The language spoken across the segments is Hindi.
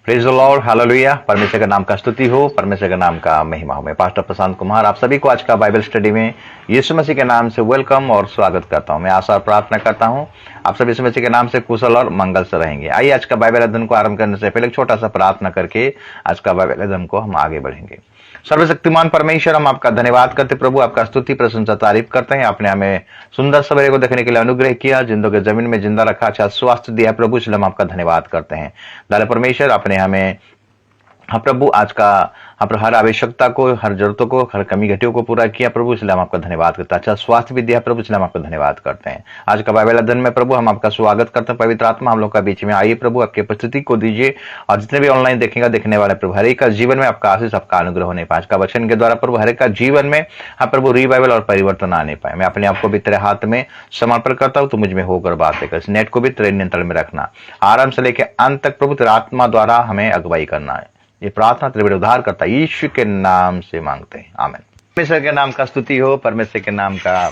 Praise the Lord, hallelujah. परमेश्वर का नाम का स्तुति हो, परमेश्वर का नाम का महिमा हो। मैं पास्टर प्रशांत कुमार आप सभी को आज का बाइबल स्टडी में यीशु मसीह के नाम से वेलकम और स्वागत करता हूं। मैं आशा और प्रार्थना करता हूं आप सब यीशु मसीह के नाम से कुशल और मंगल से रहेंगे। आइए आज का बाइबल अध्ययन को आरंभ करने से पहले एक छोटा सा प्रार्थना करके आज का बाइबल अध्ययन को हम आगे बढ़ेंगे। सर्वशक्तिमान परमेश्वर, हम आपका धन्यवाद करते प्रभु, आपका स्तुति प्रशंसा तारीफ करते हैं। आपने हमें सुंदर सवेरे को देखने के लिए अनुग्रह किया, जिंदों के जमीन में जिंदा रखा, अच्छा स्वास्थ्य दिया प्रभु, इसलिए हम आपका धन्यवाद करते हैं। दादा परमेश्वर, आपने हमें प्रभु आज का हर आवश्यकता को, हर जरूरतों को, हर कमी घटियों को पूरा किया प्रभु, इसलिए हम आपका धन्यवाद करते हैं। अच्छा स्वास्थ्य भी दिया प्रभु, इसलिए हम आपका धन्यवाद करते हैं। आज का बाइबल अध्ययन में प्रभु हम आपका स्वागत करते हैं। पवित्र आत्मा हम लोग का बीच में आइए प्रभु, आपकी उपस्थिति को दीजिए और जितने भी ऑनलाइन देखेंगे देखने वाले प्रभु, हर एक का जीवन में आपका आशीष, आपका अनुग्रह होने पाए। आज का वचन के द्वारा प्रभु हर एक का जीवन में प्रभु रिवाइवल और परिवर्तन आने पाए। मैं अपने आप को भी तेरे हाथ में समर्पण करता हूँ, तो मुझ में होकर बातें कर। इस नेट को भी तेरे नियंत्रण में रखना, आरंभ से लेकर अंत तक प्रभु तेरे आत्मा द्वारा हमें अगुवाई करना है। ये प्रार्थना तेरे बड़े उद्धार करता यीशु के नाम से मांगते हैं, आमीन। परमेश्वर के नाम का स्तुति हो, परमेश्वर के नाम का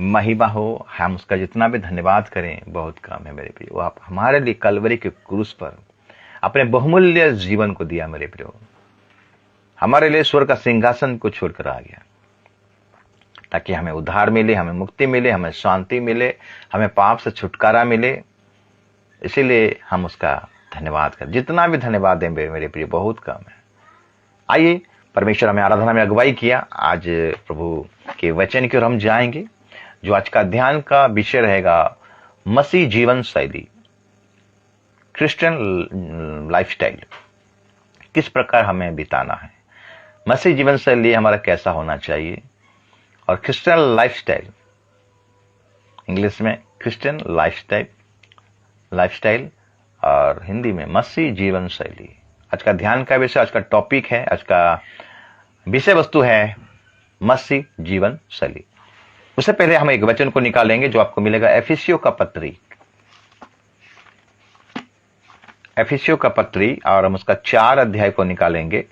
महिमा हो। हम उसका जितना भी धन्यवाद करें बहुत कम है मेरे प्रियो। आप हमारे लिए कलवरी के क्रूस पर अपने बहुमूल्य जीवन को दिया मेरे प्रियो। हमारे लिए स्वर्ग का सिंहासन को छोड़कर आ गया ताकि हमें उद्धार मिले, हमें मुक्ति मिले, हमें शांति मिले, हमें पाप से छुटकारा मिले। इसीलिए हम उसका धन्यवाद कर, जितना भी धन्यवाद दें मेरे प्रिय बहुत कम है। आइए, परमेश्वर हमें आराधना में अगुवाई किया। आज प्रभु के वचन की ओर हम जाएंगे, जो आज का ध्यान का विषय रहेगा मसीह जीवन शैली, क्रिश्चियन लाइफस्टाइल। किस प्रकार हमें बिताना है, मसीह जीवन शैली हमारा कैसा होना चाहिए, और क्रिश्चियन लाइफस्टाइल, इंग्लिश में क्रिश्चियन लाइफस्टाइल और हिंदी में मसीह जीवन शैली। आज का ध्यान का विषय, आज का टॉपिक है, आज का विषय वस्तु है मसीह जीवन शैली। उससे पहले हम एक वचन को निकालेंगे जो आपको मिलेगा एफिसियों का पत्री, और हम उसका 4 अध्याय को निकालेंगे।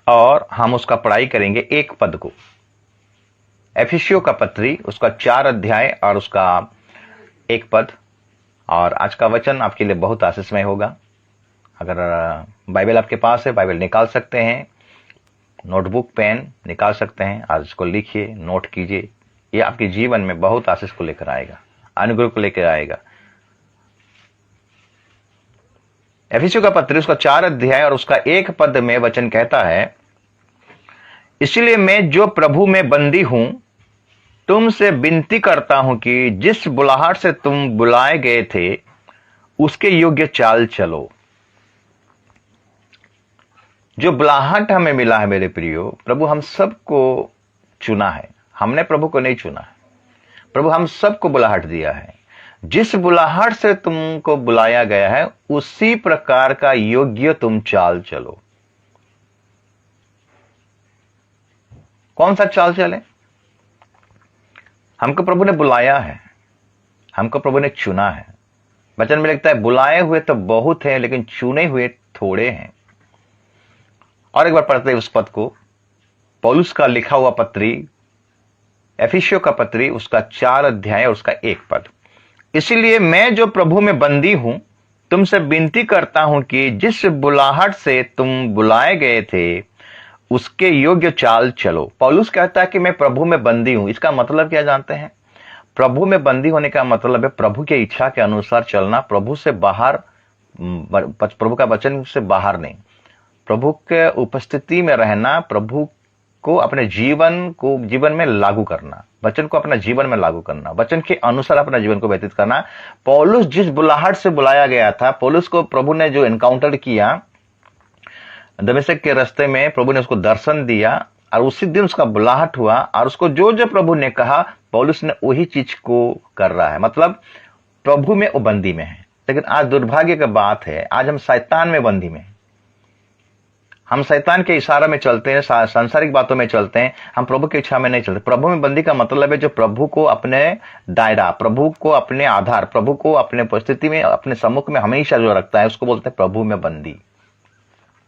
और हम उसका पढ़ाई करेंगे एक पद को। एफिसियों का पत्री, उसका 4 अध्याय और उसका 1 पद। और आज का वचन आपके लिए बहुत आशीषमय होगा। अगर बाइबल आपके पास है, बाइबल निकाल सकते हैं, नोटबुक पेन निकाल सकते हैं, आज इसको लिखिए, नोट कीजिए। ये आपके जीवन में बहुत आशीष को लेकर आएगा, अनुग्रह को लेकर आएगा। एफिसियों का पत्री, उसका 4 अध्याय और उसका 1 पद में वचन कहता है, इसलिए मैं जो प्रभु में बंदी हूं तुमसे विनती करता हूं कि जिस बुलाहट से तुम बुलाए गए थे उसके योग्य चाल चलो। जो बुलाहट हमें मिला है मेरे प्रियो, प्रभु हम सबको चुना है, हमने प्रभु को नहीं चुना है। प्रभु हम सबको बुलाहट दिया है। जिस बुलाहट से तुमको बुलाया गया है उसी प्रकार का योग्य तुम चाल चलो। कौन सा चाल चले? हमको प्रभु ने बुलाया है, हमको प्रभु ने चुना है। वचन में लिखता है, बुलाए हुए तो बहुत हैं लेकिन चुने हुए थोड़े हैं। और एक बार पढ़ते हैं उस पद को, पौलुस का लिखा हुआ पत्री, एफिसियों का पत्री, उसका 4 अध्याय और उसका 1 पद। इसीलिए मैं जो प्रभु में बंदी हूं तुमसे विनती करता हूं कि जिस बुलाहट से तुम बुलाए गए थे उसके योग्य चाल चलो। पौलुस कहता है कि मैं प्रभु में बंदी हूं। इसका मतलब क्या जानते हैं? प्रभु में बंदी होने का मतलब है प्रभु की इच्छा के अनुसार चलना, प्रभु से बाहर, प्रभु का वचन से बाहर नहीं, प्रभु के उपस्थिति में रहना, प्रभु को अपने जीवन में लागू करना, वचन को अपना जीवन में लागू करना, वचन के अनुसार अपना जीवन को व्यतीत करना। पौलुस जिस बुलाहट से बुलाया गया था, पौलुस को प्रभु ने जो एनकाउंटर किया दमिश्क के रास्ते में, प्रभु ने उसको दर्शन दिया और उसी दिन उसका बुलाहट हुआ और उसको जो जो प्रभु ने कहा पौलुस ने वही चीज को कर रहा है। मतलब प्रभु में वो बंदी में है। लेकिन आज दुर्भाग्य की बात है, आज हम शैतान में बंदी में, हम शैतान के इशारा में चलते हैं, सांसारिक बातों में चलते हैं, हम प्रभु की इच्छा में नहीं चलते। प्रभु में बंदी का मतलब है जो प्रभु को अपने दायरा, प्रभु को अपने आधार, प्रभु को अपने उपस्थिति में, अपने सम्मुख में हमेशा जो रखता है उसको बोलते हैं प्रभु में बंदी।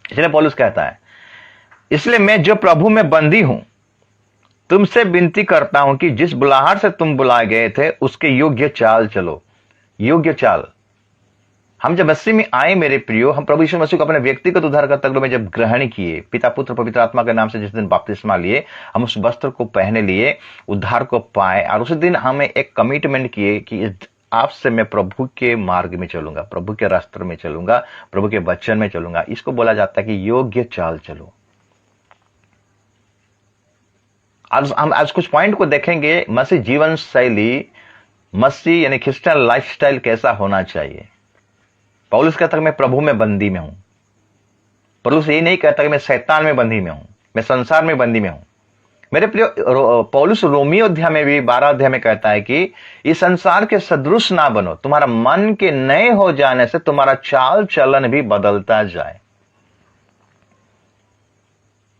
इसलिए पौलुस कहता है, इसलिए मैं जो प्रभु में बंदी हूं तुमसे विनती करता हूं कि जिस बुलाहट से तुम बुलाए गए थे उसके योग्य चाल चलो। योग्य चाल, हम जब मसीह में आए मेरे प्रियो, हम प्रभु यीशु मसीह को अपने व्यक्तिगत उद्धारकर्ता में जब ग्रहण किए, पिता पुत्र पवित्र आत्मा के नाम से जिस दिन बपतिस्मा लिए, हम उस वस्त्र को पहने लिए, उद्धार को पाए, और उस दिन हमें एक कमिटमेंट किए कि आपसे मैं प्रभु के मार्ग में चलूंगा, प्रभु के रास्ते में चलूंगा, प्रभु के वचन में चलूंगा। इसको बोला जाता है कि योग्य चाल चलो। आज हम कुछ पॉइंट को देखेंगे। मसीह जीवन शैली, मसीह यानी क्रिश्चियन लाइफस्टाइल कैसा होना चाहिए। पौलुस कहता है मैं प्रभु में बंदी में हूं। पौलुस ये नहीं कहता कि मैं शैतान में बंदी में हूं, मैं संसार में बंदी में हूं। मेरे प्रिय, पौलुस रोमियो अध्याय में भी 12 अध्याय में कहता है कि इस संसार के सदृश ना बनो, तुम्हारा मन के नए हो जाने से तुम्हारा चाल चलन भी बदलता जाए।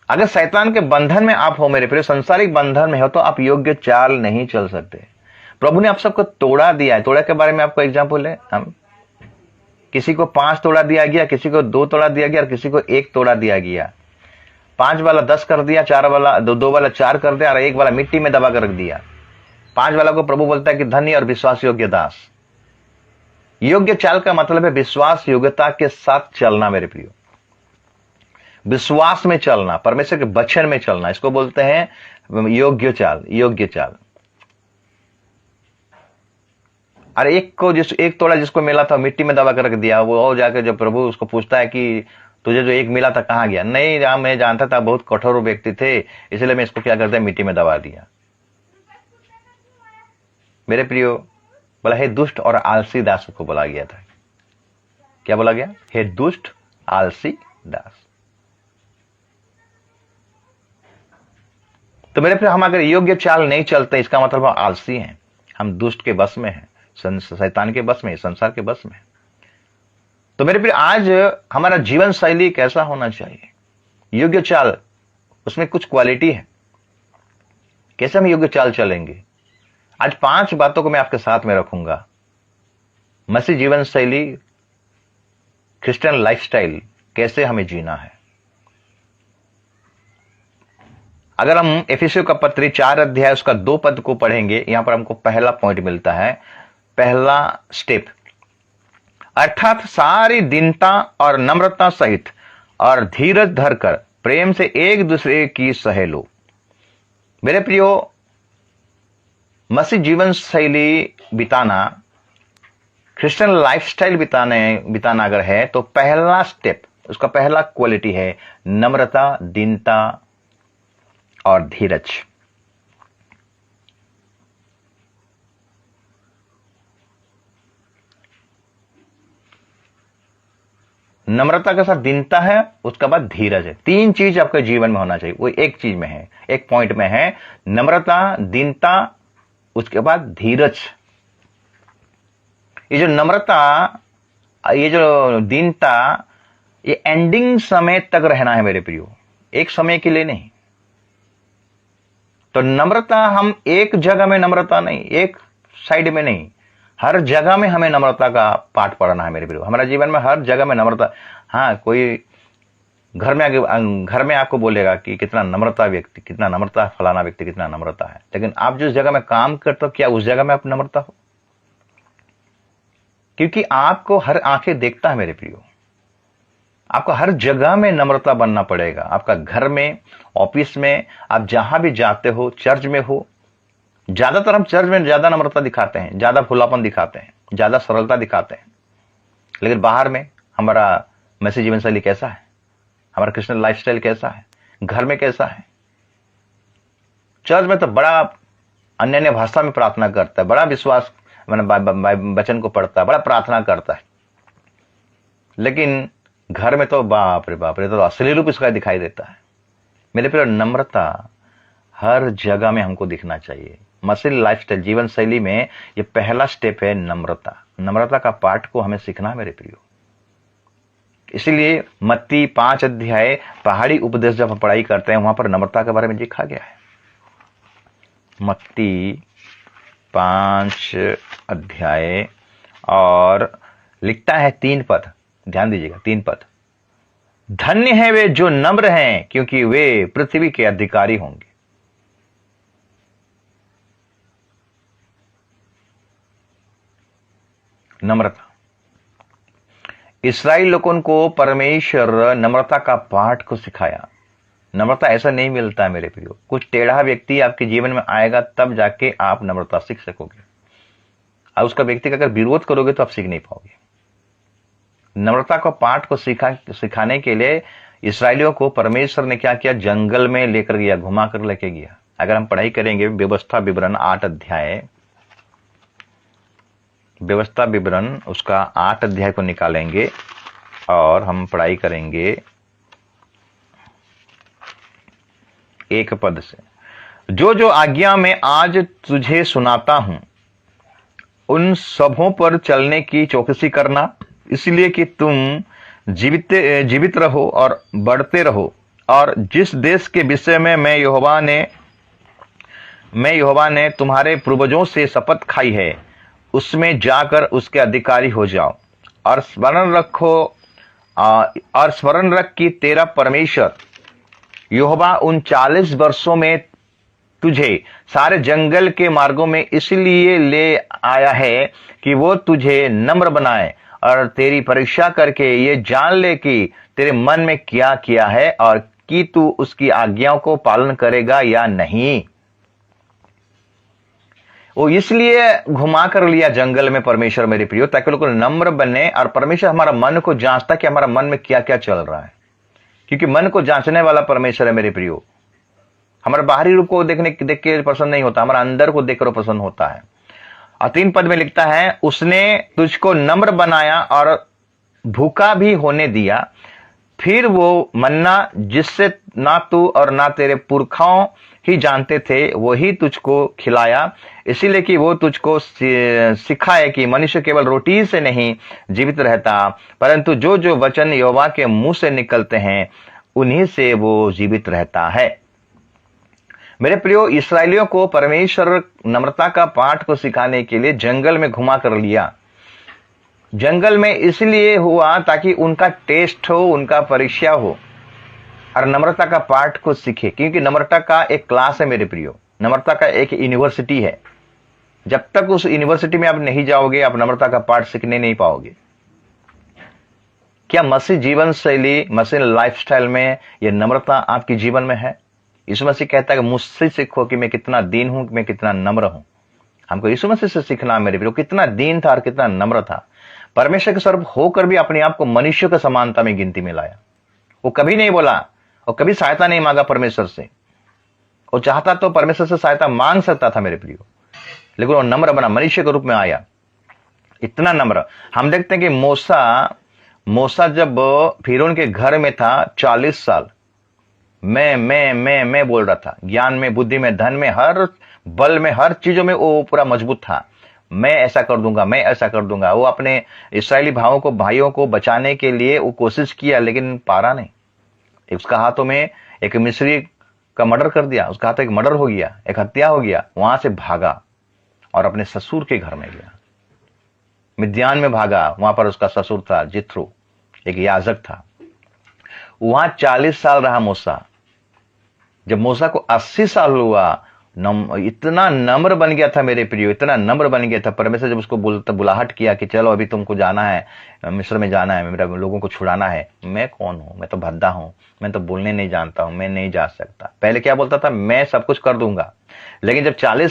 अगर शैतान के बंधन में आप हो मेरे प्रिय, संसारिक बंधन में हो, तो आप योग्य चाल नहीं चल सकते। प्रभु ने आप सबको तोड़ा दिया है। तोड़ा के बारे में आपको एग्जाम्पल है, हम किसी को 5 तोड़ा दिया गया, किसी को 2 तोड़ा दिया गया, और किसी को 1 तोड़ा दिया गया। 5 वाला 10 कर दिया, 4 वाला 2 वाला 4 कर दिया, और 1 वाला मिट्टी में दबा कर रख दिया। 5 वाला को प्रभु बोलता है कि धन्य और विश्वास योग्य दास। योग्य चाल का मतलब है विश्वास योग्यता के साथ चलना मेरे प्रियो, विश्वास में चलना, परमेश्वर के वचन में चलना, इसको बोलते हैं योग्य चाल। योग्य चाल। अरे एक तोड़ा जिसको मिला था मिट्टी में दबा कर रख दिया, वो और जाकर जब प्रभु उसको पूछता है कि तुझे जो 1 मिला था कहां गया, नहीं जहां मैं जानता था बहुत कठोर व्यक्ति थे, इसलिए मैं इसको क्या करता है मिट्टी में दबा दिया। मेरे प्रियो, बोला हे दुष्ट और आलसी दास को बोला गया था। क्या बोला गया? हे दुष्ट आलसी दास। तो मेरे प्रिय, हम अगर योग्य चाल नहीं चलते, इसका मतलब हम आलसी हैं, हम दुष्ट के बस में हैं, शैतान के बस में, संसार के बस में। तो मेरे प्रिय, आज हमारा जीवन शैली कैसा होना चाहिए? योग्य चाल, उसमें कुछ क्वालिटी है। कैसे हम योग्य चाल चलेंगे? आज 5 बातों को मैं आपके साथ में रखूंगा। मसीह जीवन शैली, क्रिश्चियन लाइफस्टाइल, कैसे हमें जीना है। अगर हम एफिसियों का पत्री 4 अध्याय उसका 2 पद को पढ़ेंगे, यहां पर हमको पहला पॉइंट मिलता है, पहला स्टेप, अर्थात सारी दीनता और नम्रता सहित और धीरज धरकर प्रेम से एक दूसरे की सह लो। मेरे प्रियो, मसीह जीवन शैली बिताना, क्रिश्चियन लाइफस्टाइल बिताना अगर है, तो पहला स्टेप, उसका पहला क्वालिटी है नम्रता, दीनता और धीरज। नम्रता के साथ दीनता है, उसके बाद धीरज है। 3 चीज आपके जीवन में होना चाहिए, वो एक चीज में है, एक पॉइंट में है, नम्रता, दीनता, उसके बाद धीरज। ये जो नम्रता, ये जो दीनता, ये एंडिंग समय तक रहना है मेरे प्रियो, एक समय के लिए नहीं। तो नम्रता, हम एक जगह में नम्रता नहीं, एक साइड में नहीं, हर जगह में हमें नम्रता का पाठ पढ़ना है मेरे प्रियो। हमारा जीवन में हर जगह में नम्रता। हाँ, कोई घर में आपको बोलेगा कि कितना नम्रता व्यक्ति, कितना नम्रता फलाना व्यक्ति, कितना नम्रता है, लेकिन आप जिस जगह में काम करते हो, क्या उस जगह में आप नम्रता हो? क्योंकि आपको हर आंखें देखता है मेरे प्रियो, आपको हर जगह में नम्रता बनना पड़ेगा। आपका घर में, ऑफिस में, आप जहां भी जाते हो, चर्च में हो। ज्यादातर हम चर्च में ज्यादा नम्रता दिखाते हैं, ज्यादा खुलापन दिखाते हैं, ज्यादा सरलता दिखाते हैं, लेकिन बाहर में हमारा मसीह जीवन शैली कैसा है, हमारा क्रिश्चियन लाइफस्टाइल कैसा है, घर में कैसा है? चर्च में तो बड़ा अन्य भाषा में प्रार्थना करता है, बड़ा विश्वास वचन को पढ़ता है, बड़ा प्रार्थना करता है, लेकिन घर में तो बाप रे बाप रे, तो असली रूप इसका दिखाई देता है। मेरे प्रिय, नम्रता हर जगह में हमको दिखना चाहिए। मसीह लाइफस्टाइल, जीवन शैली में ये पहला स्टेप है नम्रता। नम्रता का पाठ को हमें सीखना है मेरे प्रियो। इसीलिए मत्ती 5 अध्याय पहाड़ी उपदेश जब हम पढ़ाई करते हैं, वहां पर नम्रता के बारे में लिखा गया है। मत्ती 5 अध्याय, और लिखता है 3 पद, ध्यान दीजिएगा, 3 पद। धन्य है वे जो नम्र हैं, क्योंकि वे पृथ्वी के अधिकारी होंगे। नम्रता। इस्राएल लोगों को परमेश्वर नम्रता का पाठ को सिखाया। नम्रता ऐसा नहीं मिलता है मेरे प्रियो। कुछ टेढ़ा व्यक्ति आपके जीवन में आएगा तब जाके आप नम्रता सीख सकोगे। और उसका व्यक्ति का अगर विरोध करोगे तो आप सीख नहीं पाओगे। नम्रता का पाठ को सिखाने के लिए इस्राएलियों को परमेश्वर ने क्या किया, जंगल में लेकर गया, घुमा कर लेके गया। अगर हम पढ़ाई करेंगे व्यवस्था विवरण 8 अध्याय, व्यवस्था विवरण उसका 8 अध्याय को निकालेंगे और हम पढ़ाई करेंगे 1 पद से। जो जो आज्ञा मैं आज तुझे सुनाता हूं उन सबों पर चलने की चौकसी करना, इसलिए कि तुम जीवित रहो और बढ़ते रहो, और जिस देश के विषय में मैं यहोवा ने तुम्हारे पूर्वजों से शपथ खाई है उसमें जाकर उसके अधिकारी हो जाओ। और स्मरण रख कि तेरा परमेश्वर यहोवा उन 40 वर्षों में तुझे सारे जंगल के मार्गों में इसलिए ले आया है कि वो तुझे नम्र बनाए और तेरी परीक्षा करके ये जान ले कि तेरे मन में क्या किया है और कि तू उसकी आज्ञाओं को पालन करेगा या नहीं। वो इसलिए घुमा कर लिया जंगल में परमेश्वर मेरे प्रियो, ताकि लोग नम्र बने। और परमेश्वर हमारा मन को जांचता कि हमारा मन में क्या क्या चल रहा है, क्योंकि मन को जांचने वाला परमेश्वर है मेरे प्रियो। हमारे बाहरी रूप को देख के पसंद नहीं होता, हमारा अंदर को देखकर पसंद होता है। और 3 पद में लिखता है, उसने तुझको नम्र बनाया और भूखा भी होने दिया, फिर वो मन्ना जिससे ना तू और ना तेरे पुरखाओं ही जानते थे वही तुझको खिलाया, इसीलिए कि वो तुझको सिखाए कि मनुष्य केवल रोटी से नहीं जीवित रहता, परंतु जो जो वचन यहोवा के मुंह से निकलते हैं उन्हीं से वो जीवित रहता है। मेरे प्रियो, इस्राएलियों को परमेश्वर नम्रता का पाठ को सिखाने के लिए जंगल में घुमा कर लिया। जंगल में इसलिए हुआ ताकि उनका टेस्ट हो, उनका परीक्षा हो और नम्रता का पाठ को सीखे, क्योंकि नम्रता का एक क्लास है मेरे प्रियो, नम्रता का एक यूनिवर्सिटी है। जब तक उस यूनिवर्सिटी में आप नहीं जाओगे आप नम्रता का पाठ सीखने नहीं पाओगे। क्या मसीह जीवन शैली, मसीह लाइफस्टाइल में यह नम्रता आपके जीवन में है? यीशु मसीह कहता है कि मुझसे सीखो कि मैं कितना दीन हूं, मैं कितना नम्र हूं। हमको यीशु मसीह से सीखना मेरे प्रियो, कितना दीन था और कितना नम्र था। परमेश्वर के स्वरूप होकर भी अपने आप को मनुष्य की समानता में गिनती में लाया। वो कभी नहीं बोला और कभी सहायता नहीं मांगा परमेश्वर से। वो चाहता तो परमेश्वर से सहायता मांग सकता था मेरे प्रियो, लेकिन वो नम्र बना, मनुष्य के रूप में आया, इतना नम्र। हम देखते हैं कि मूसा जब फिरौन के घर में था 40 साल मैं बोल रहा था। ज्ञान में, बुद्धि में, धन में, हर बल में, हर चीजों में वो पूरा मजबूत था। मैं ऐसा कर दूंगा, मैं ऐसा कर दूंगा। वो अपने इस्राएली भाइयों को बचाने के लिए वो कोशिश किया, लेकिन पारा नहीं। उसका हाथों में एक मिस्री का मर्डर कर दिया, उसका हाथ एक मर्डर हो गया, एक हत्या हो गया। वहां से भागा और अपने ससुर के घर में गया, मिद्यान में भागा। वहां पर उसका ससुर था जित्रो, एक याजक था। वहां 40 साल रहा मूसा। जब मूसा को 80 साल हुआ, इतना नम्र बन गया था मेरे प्रियो, इतना नम्र बन गया था। परमेश्वर जब उसको बुलाहट किया कि चलो अभी तुमको जाना है, मिस्र में जाना है, मेरा लोगों को छुड़ाना है। मैं कौन हूं? मैं तो भद्दा हूं, मैं तो बोलने नहीं जानता हूं, मैं नहीं जा सकता। पहले क्या बोलता था? मैं सब कुछ कर दूंगा। लेकिन जब 80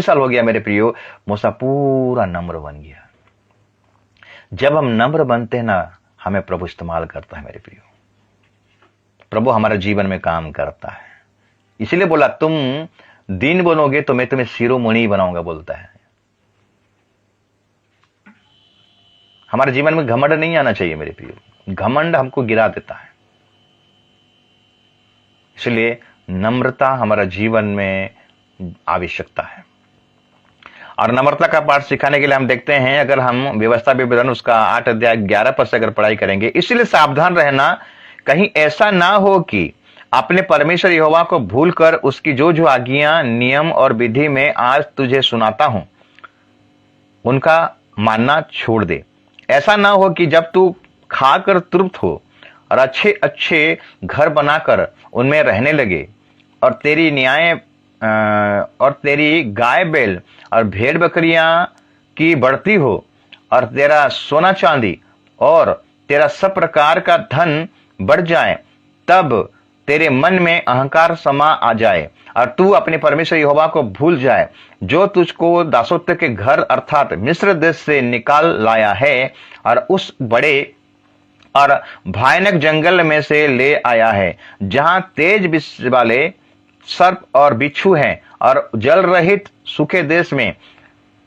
साल हो गया मेरे प्रियो, मूसा पूरा नम्र बन गया। जब हम नम्र बनते हैं ना, हमें प्रभु इस्तेमाल करता है मेरे प्रियो। प्रभु हमारे जीवन में काम करता है। इसीलिए बोला तुम दीन बनोगे तो मैं तुम्हें शिरोमणि बनाऊंगा, बोलता है। हमारे जीवन में घमंड नहीं आना चाहिए मेरे प्रियो, घमंड हमको गिरा देता है। इसलिए नम्रता हमारा जीवन में आवश्यकता है। और नम्रता का पाठ सिखाने के लिए हम देखते हैं, अगर हम व्यवस्था विवरण उसका 8 अध्याय 11 पद से अगर पढ़ाई करेंगे, इसलिए सावधान रहना, कहीं ऐसा ना हो कि अपने परमेश्वर यहोवा को भूलकर उसकी जो जो आज्ञा, नियम और विधि में आज तुझे सुनाता हूं उनका मानना छोड़ दे। ऐसा ना हो कि जब तू खाकर तृप्त हो और अच्छे अच्छे घर बनाकर उनमें रहने लगे और तेरी गाय बैल और भेड़ बकरियां की बढ़ती हो और तेरा सोना चांदी और तेरा सब प्रकार का धन बढ़ जाए, तब तेरे मन में अहंकार समा आ जाए और तू अपने परमेश्वर यहोवा को भूल जाए, जो तुझको दासत्व के घर अर्थात मिस्र देश से निकाल लाया है और उस बड़े और भयानक जंगल में से ले आया है, जहां तेज विष वाले सर्प और बिच्छू हैं, और जल रहित सूखे देश में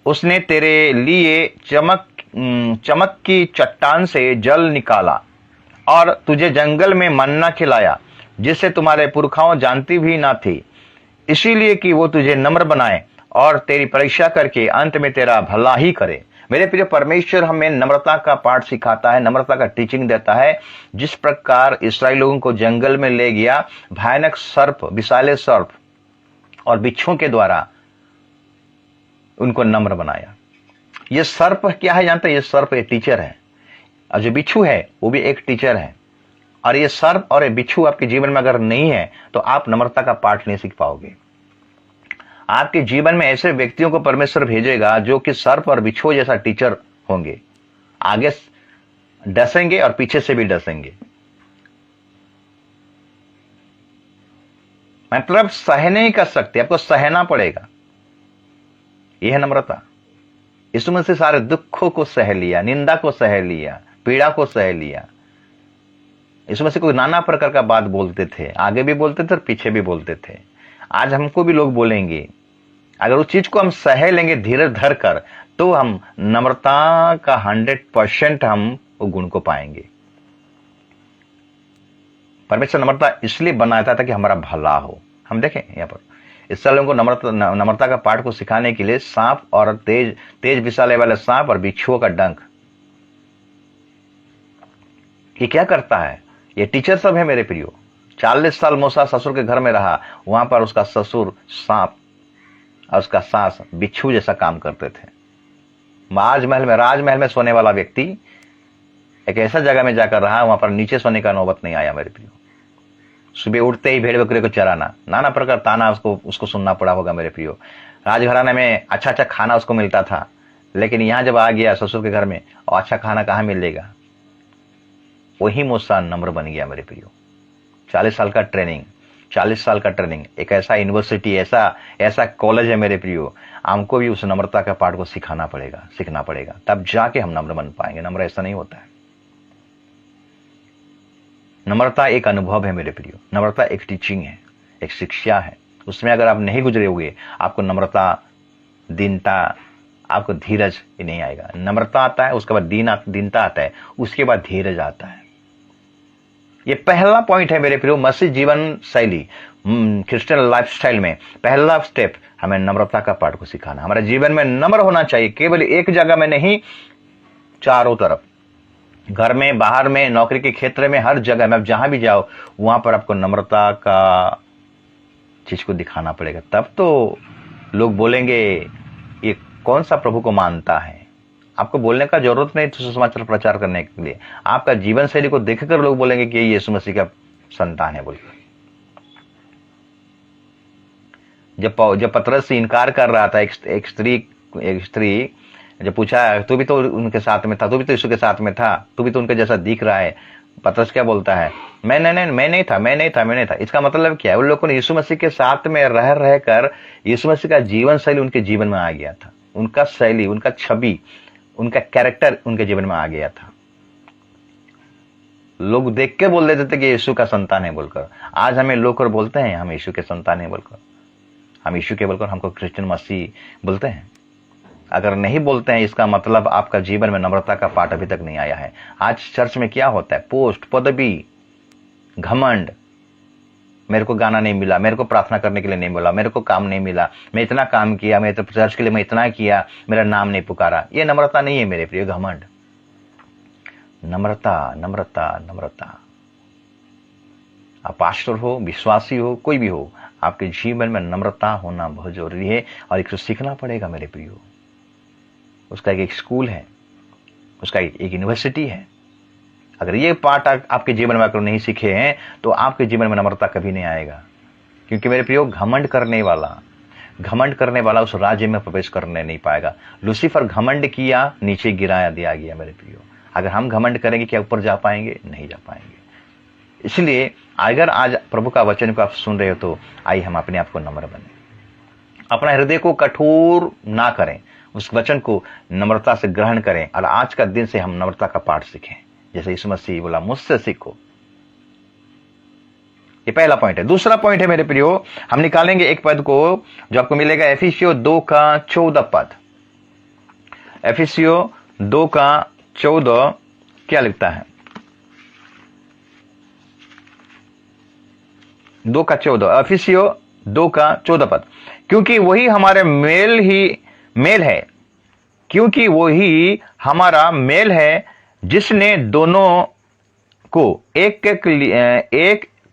उसने तेरे लिए चमक की चट्टान से जल निकाला और तुझे जंगल में मन्ना खिलाया, जिसे तुम्हारे पुरखाओं जानती भी ना थी, इसीलिए कि वो तुझे नम्र बनाए और तेरी परीक्षा करके अंत में तेरा भला ही करे। मेरे प्रिय, परमेश्वर हमें नम्रता का पाठ सिखाता है, नम्रता का टीचिंग देता है। जिस प्रकार इस्राएल लोगों को जंगल में ले गया भयानक सर्प, विषैले सर्प और बिच्छुओं के द्वारा उनको नम्र बनाया। ये सर्प क्या है जानते हैं? ये सर्प एक टीचर है, और जो बिच्छू है वो भी एक टीचर है। और ये सर्प और ये बिच्छू आपके जीवन में अगर नहीं है तो आप नम्रता का पाठ नहीं सीख पाओगे। आपके जीवन में ऐसे व्यक्तियों को परमेश्वर भेजेगा जो कि सर्प और बिच्छू जैसा टीचर होंगे, आगे डसेंगे और पीछे से भी डसेंगे। मतलब सह नहीं कर सकते, आपको सहना पड़ेगा। यह है नम्रता। यीशु मसीह सारे दुखों को सह लिया, निंदा को सह लिया, पीड़ा को सह लिया। यीशु मसीह को नाना प्रकार का बात बोलते थे, आगे भी बोलते थे और पीछे भी बोलते थे। आज हमको भी लोग बोलेंगे, अगर उस चीज को हम सह लेंगे धीरज धर कर, तो हम नम्रता का 100% हम वो गुण को पाएंगे। परमेश्वर नम्रता इसलिए बनाया था ताकि हमारा भला हो। हम देखें यहाँ पर इसराइल लोगों को नम्रता का पाठ को सिखाने के लिए सांप और तेज विषाले वाले सांप और बिच्छुओं का डंक, ये क्या करता है? ये टीचर सब है मेरे प्रियो। 40 साल मूसा ससुर के घर में रहा, वहां पर उसका ससुर सांप और उसका सास बिच्छू जैसा काम करते थे। राजमहल में सोने वाला व्यक्ति एक ऐसा जगह में जाकर रहा, वहां पर नीचे सोने का नौबत नहीं आया मेरे प्रियो। सुबह उठते ही भेड़ बकरे को चराना, नाना प्रकार ताना उसको सुनना पड़ा होगा मेरे प्रियो। राजघराने में अच्छा खाना उसको मिलता था, लेकिन यहां जब आ गया ससुर के घर में, और अच्छा खाना कहां मिलेगा? वही मूसा नम्र बन गया मेरे प्रियो। 40 साल का ट्रेनिंग, एक ऐसा यूनिवर्सिटी, ऐसा कॉलेज है मेरे प्रियो। हमको भी उस नम्रता का पाठ को सीखना पड़ेगा, तब जाके हम नम्र बन पाएंगे। नम्र ऐसा नहीं होता है। नम्रता एक अनुभव है मेरे प्रियो। नम्रता एक टीचिंग है, एक शिक्षा है। उसमें अगर आप नहीं गुजरे हुए, आपको नम्रता, दीनता, आपको धीरज ये नहीं आएगा। नम्रता आता है, उसके बाद दीनता आता है, उसके बाद धीरज आता है। ये पहला पॉइंट है मेरे प्रियो। मसीह जीवन शैली, क्रिश्चियन लाइफस्टाइल में पहला स्टेप हमें नम्रता का पाठ को सिखाना। हमारे जीवन में नम्र होना चाहिए, केवल एक जगह में नहीं, चारों तरफ, घर में, बाहर में, नौकरी के क्षेत्र में, हर जगह में आप जहां भी जाओ वहां पर आपको नम्रता का चीज को दिखाना पड़ेगा। तब तो लोग बोलेंगे ये कौन सा प्रभु को मानता है। आपको बोलने का जरूरत नहीं सुसमाचार प्रचार करने के लिए। आपका जीवन शैली को देखकर लोग बोलेंगे कि ये यीशु मसीह का संतान है बोलकर। जब पतरस से इनकार कर रहा था, एक स्त्री जब पूछा, तू भी तो उनके साथ में था, तू भी तो यीशु के साथ में था, तू भी तो उनके जैसा दिख रहा है। पतरस क्या बोलता है? मैं नहीं था। इसका मतलब क्या है? उन लोगों ने यीशु मसीह के साथ में रह कर यीशु मसीह का जीवन शैली उनके जीवन में आ गया था। उनका शैली, उनका छवि, उनका कैरेक्टर उनके जीवन में आ गया था। लोग देख के बोल देते थे कि यीशु का संतान है बोलकर। आज हमें लोग बोलते हैं हम यीशु के संतान है बोलकर, हम यीशु के बोलकर हमको क्रिश्चियन मसीह बोलते हैं। अगर नहीं बोलते हैं, इसका मतलब आपका जीवन में नम्रता का पाठ अभी तक नहीं आया है। आज चर्च में क्या होता है? पोस्ट, पदवी, घमंड। मेरे को गाना नहीं मिला, मेरे को प्रार्थना करने के लिए नहीं मिला, मेरे को काम नहीं मिला, मैं इतना काम किया, मैं तो चर्च के लिए मैं इतना किया, मेरा नाम नहीं पुकारा। ये नम्रता नहीं है मेरे प्रिय, घमंड। नम्रता। आप पास्टर हो, विश्वासी हो, कोई भी हो, आपके जीवन में नम्रता होना बहुत जरूरी है और इसको सीखना पड़ेगा मेरे प्रियो। उसका एक स्कूल है, उसका एक यूनिवर्सिटी है। अगर ये पाठ आपके जीवन में अगर नहीं सीखे हैं तो आपके जीवन में नम्रता कभी नहीं आएगा। क्योंकि मेरे प्रियो, घमंड करने वाला, घमंड करने वाला उस राज्य में प्रवेश करने नहीं पाएगा। लूसीफर घमंड किया, नीचे गिराया दिया गया मेरे प्रियो। अगर हम घमंड करेंगे क्या ऊपर जा पाएंगे? नहीं जा पाएंगे। इसलिए अगर आज प्रभु का वचन को आप सुन रहे हो तो आइए हम अपने आप को नम्र बने, अपना हृदय को कठोर ना करें, उस वचन को नम्रता से ग्रहण करें और आज का दिन से हम नम्रता का पाठ सीखें, जैसे यीशु मसीह बोला मुझसे सीखो। ये पहला पॉइंट है। दूसरा पॉइंट है मेरे प्रियो, हम निकालेंगे एक पद को जो आपको मिलेगा एफिसियों 2:14 पद। एफिसियों 2:14 क्या लिखता है? 2:14, एफिसियों 2:14 पद। क्योंकि वही हमारे मेल है, क्योंकि वही हमारा मेल है जिसने दोनों को एक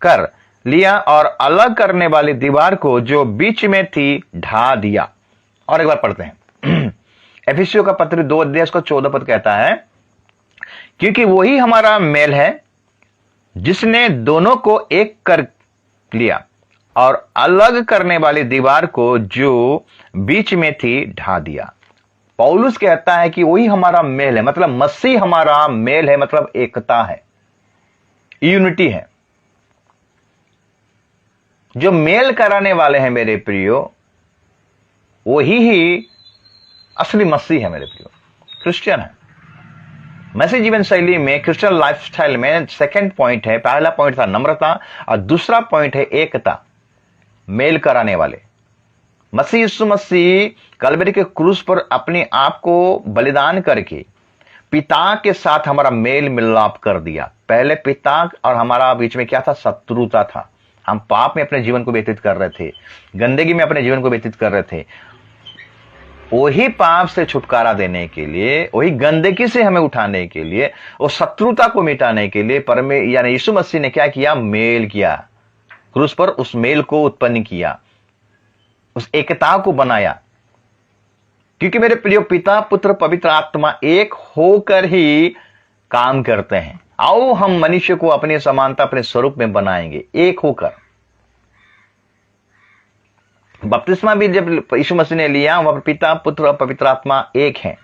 कर लिया और अलग करने वाली दीवार को जो बीच में थी ढा दिया। और एक बार पढ़ते हैं एफिसियों का पत्र 2:14 पद कहता है, क्योंकि वही हमारा मेल है जिसने दोनों को एक कर लिया और अलग करने वाली दीवार को जो बीच में थी ढा दिया। पौलुस कहता है कि वही हमारा मेल है, मतलब मसीह हमारा मेल है, मतलब एकता है, यूनिटी है। जो मेल कराने वाले हैं मेरे प्रियो, वही असली मसीह है मेरे प्रियो, क्रिश्चियन है। मसीह जीवन शैली में, क्रिश्चियन लाइफस्टाइल में सेकंड पॉइंट है, पहला पॉइंट था नम्रता और दूसरा पॉइंट है एकता, मेल कराने वाले। मसीह यीशु मसीह कलवरी के क्रूस पर अपने आप को बलिदान करके पिता के साथ हमारा मेल मिलाप कर दिया। पहले पिता और हमारा बीच में क्या था? शत्रुता था। हम पाप में अपने जीवन को व्यतीत कर रहे थे, गंदगी में अपने जीवन को व्यतीत कर रहे थे। वही पाप से छुटकारा देने के लिए, वही गंदगी से हमें उठाने के लिए, वो शत्रुता को मिटाने के लिए यानी यीशु मसीह ने क्या किया? मेल किया क्रूस पर, उस मेल को उत्पन्न किया, उस एकता को बनाया। क्योंकि मेरे प्रिय पिता पुत्र पवित्र आत्मा एक होकर ही काम करते हैं। आओ हम मनुष्य को अपनी समानता, अपने स्वरूप में बनाएंगे, एक होकर। बपतिस्मा भी जब यीशु मसीह ने लिया, वहां पर पिता पुत्र और पवित्र आत्मा एक हैं।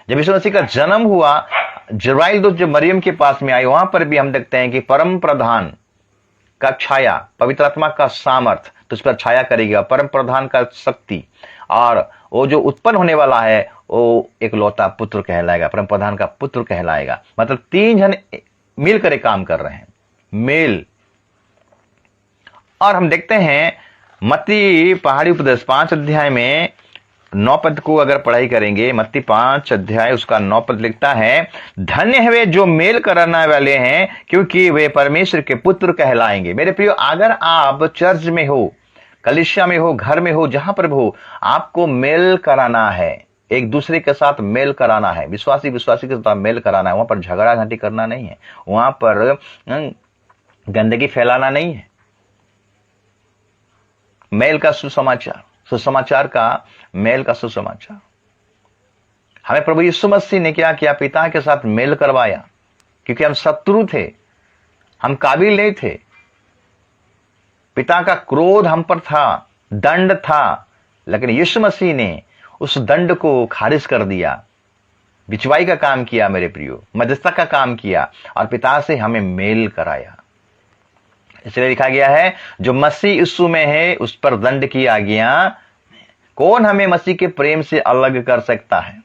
जब यीशु मसीह का जन्म हुआ, जिब्राइल दूत जब मरियम के पास में आए, वहां पर भी हम देखते हैं कि परम प्रधान का छाया, पवित्र आत्मा का सामर्थ तुझ पर छाया करेगा, परम प्रधान का शक्ति, और वो जो उत्पन्न होने वाला है वो एक लौता पुत्र कहलाएगा, परम प्रधान का पुत्र कहलाएगा। मतलब तीन जन मिलकर एक काम कर रहे हैं, मेल। और हम देखते हैं मत्ती पहाड़ी उपदेश 5 अध्याय में 9 पद को अगर पढ़ाई करेंगे, मत्ती 5 अध्याय उसका 9 पद लिखता है, धन्य है वे जो मेल कराने वाले हैं, क्योंकि वे परमेश्वर के पुत्र कहलाएंगे। मेरे प्रियो, अगर आप चर्च में हो, कलीसिया में हो, घर में हो, जहां पर हो, आपको मेल कराना है, एक दूसरे के साथ मेल कराना है, विश्वासी के साथ मेल कराना है। वहां पर झगड़ा झांटी करना नहीं है, वहां पर गंदगी फैलाना नहीं है। मेल का सुसमाचार, सुसमाचार का मेल का सुसमाचार। हमें प्रभु यीशु मसीह ने क्या किया? पिता के साथ मेल करवाया, क्योंकि हम शत्रु थे, हम काबिल नहीं थे। पिता का क्रोध हम पर था, दंड था, लेकिन यीशु मसीह ने उस दंड को खारिज कर दिया, बिचवाई का काम किया मेरे प्रियो, मध्यस्थता का काम किया और पिता से हमें मेल कराया। इसलिए लिखा गया है, जो मसीह यीशु में है उस पर दंड की आज्ञा, कौन हमें मसीह के प्रेम से अलग कर सकता है?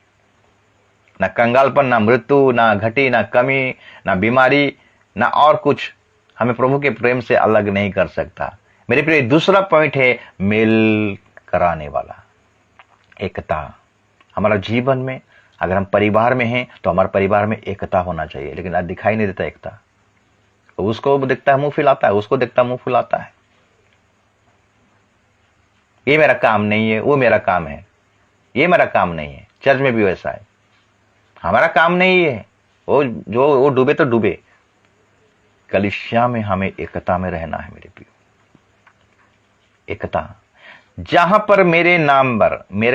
ना कंगालपन, ना मृत्यु, ना घटी, ना कमी, ना बीमारी, ना और कुछ हमें प्रभु के प्रेम से अलग नहीं कर सकता। मेरे प्रिय, दूसरा पॉइंट है मेल कराने वाला, एकता। हमारा जीवन में अगर हम परिवार में हैं तो हमारे परिवार में एकता होना चाहिए, लेकिन आज दिखाई नहीं देता एकता। उसको दिखता है मुंह फुलाता है, उसको दिखता है मुंह फुलाता है, ये मेरा काम नहीं है, वो मेरा काम है, ये मेरा काम नहीं है। चर्च में भी वैसा है, हमारा काम नहीं है, वो डूबे तो डूबे। कलीसिया में हमें एकता में रहना है मेरे प्रियो, एकता। जहां पर मेरे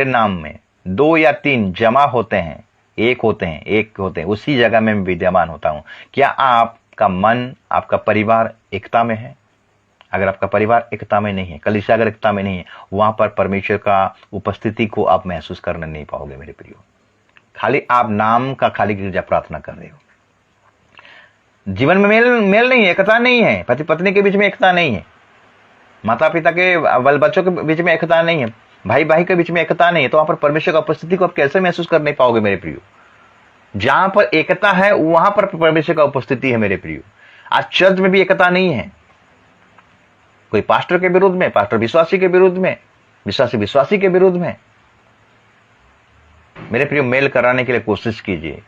नाम में 2 या 3 जमा होते हैं, एक होते हैं, उसी जगह में विद्यमान होता हूं। क्या आपका मन, आपका परिवार एकता में है? अगर आपका परिवार एकता में नहीं है, कलीसिया अगर एकता में नहीं है, वहां पर परमेश्वर का उपस्थिति को आप महसूस करने नहीं पाओगे मेरे प्रियो। खाली आप नाम का खाली गिरजा प्रार्थना कर रहे हो, जीवन में मेल नहीं है, एकता नहीं है, पति पत्नी के बीच में एकता नहीं है, माता पिता के बल बच्चों के बीच में एकता नहीं है, भाई भाई के बीच में एकता नहीं है, तो वहां पर परमेश्वर का उपस्थिति को आप कैसे महसूस कर नहीं पाओगे मेरे प्रियो। जहां पर एकता है वहां पर परमेश्वर का उपस्थिति है मेरे प्रियो। आज चर्च में भी एकता नहीं है, कोई पास्टर के विरुद्ध में, पास्टर विश्वासी के विरुद्ध में, विश्वासी विश्वासी के विरुद्ध में। मेरे प्रियो, मेल कराने के लिए कोशिश कीजिए।